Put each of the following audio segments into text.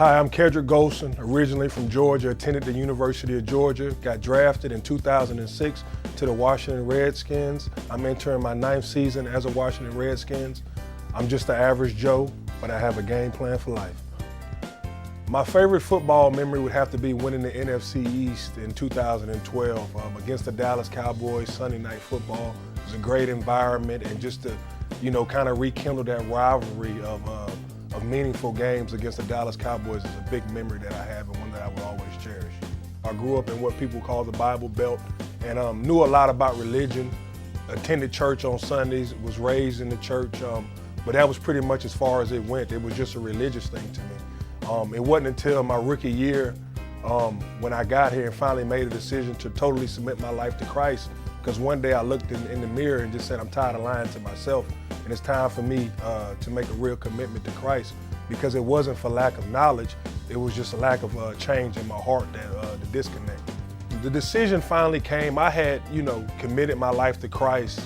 Hi, I'm Kedric Golston, originally from Georgia, attended the University of Georgia, got drafted in 2006 to the Washington Redskins. I'm entering my 9th season as a Washington Redskins. I'm just an average Joe, but I have a game plan for life. My favorite football memory would have to be winning the NFC East in 2012 against the Dallas Cowboys, Sunday Night Football. It was a great environment, and just to, kind of rekindle that rivalry of meaningful games against the Dallas Cowboys is a big memory that I have and one that I will always cherish. I grew up in what people call the Bible Belt and knew a lot about religion, attended church on Sundays, was raised in the church, but that was pretty much as far as it went. It was just a religious thing to me. It wasn't until my rookie year when I got here and finally made a decision to totally submit my life to Christ, because one day I looked in the mirror and just said, I'm tired of lying to myself, and it's time for me to make a real commitment to Christ, because it wasn't for lack of knowledge, it was just a lack of change in my heart, the disconnect. The decision finally came. I had, committed my life to Christ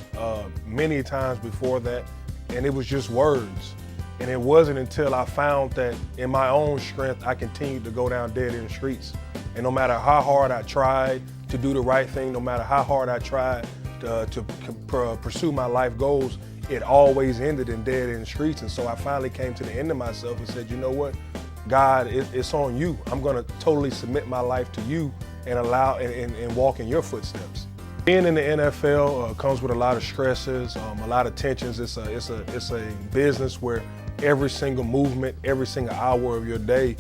many times before that, and it was just words. And it wasn't until I found that in my own strength, I continued to go down dead end streets. And no matter how hard I tried to do the right thing, no matter how hard I tried to pursue my life goals, it always ended in dead end streets. And so I finally came to the end of myself and said, you know what, God, it's on you. I'm gonna totally submit my life to you and allow and walk in your footsteps. Being in the NFL comes with a lot of stresses, a lot of tensions. It's a business where every single movement, every single hour of your day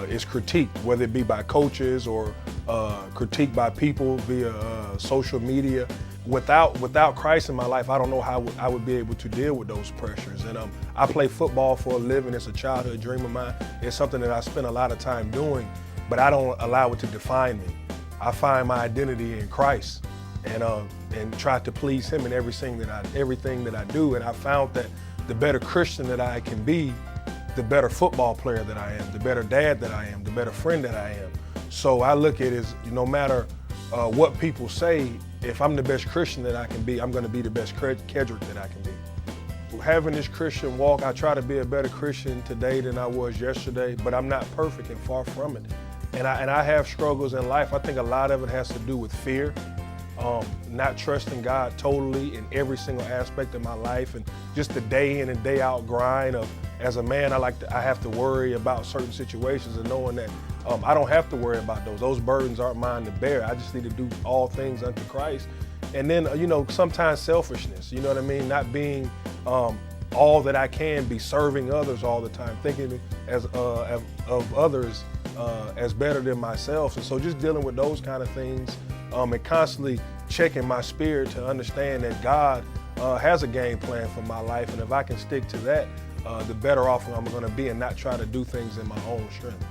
is critiqued, whether it be by coaches or critiqued by people via social media. Without Christ in my life, I don't know how I would be able to deal with those pressures. And I play football for a living. It's a childhood dream of mine. It's something that I spend a lot of time doing, but I don't allow it to define me. I find my identity in Christ and try to please Him in everything that I do. And I found that the better Christian that I can be, the better football player that I am, the better dad that I am, the better friend that I am. So I look at it as, no matter what people say, if I'm the best Christian that I can be, I'm going to be the best Kedric that I can be. Having this Christian walk, I try to be a better Christian today than I was yesterday, but I'm not perfect and far from it. And I have struggles in life. I think a lot of it has to do with fear. Not trusting God totally in every single aspect of my life, and just the day in and day out grind of, as a man, I have to worry about certain situations, and knowing that I don't have to worry about those. Those burdens aren't mine to bear. I just need to do all things unto Christ. And then, sometimes selfishness, you know what I mean? Not being all that I can be, serving others all the time, thinking of others as better than myself. And so just dealing with those kind of things and constantly checking my spirit to understand that God has a game plan for my life. And if I can stick to that, the better off I'm going to be, and not try to do things in my own strength.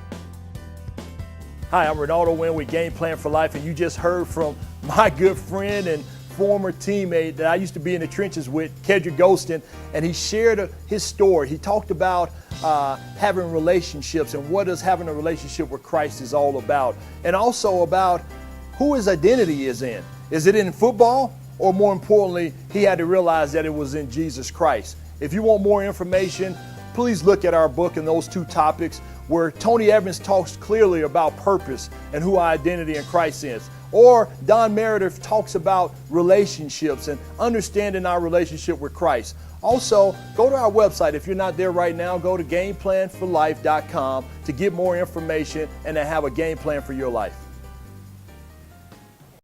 Hi, I'm Ronaldo Wynn with Game Plan for Life, and you just heard from my good friend and former teammate that I used to be in the trenches with, Kedric Golston, and he shared his story. He talked about having relationships and what does having a relationship with Christ is all about, and also about who his identity is in. Is it in football, or more importantly, he had to realize that it was in Jesus Christ. If you want more information, please look at our book in those two topics, where Tony Evans talks clearly about purpose and who our identity in Christ is. Or Don Meredith talks about relationships and understanding our relationship with Christ. Also, go to our website. If you're not there right now, go to gameplanforlife.com to get more information and to have a game plan for your life.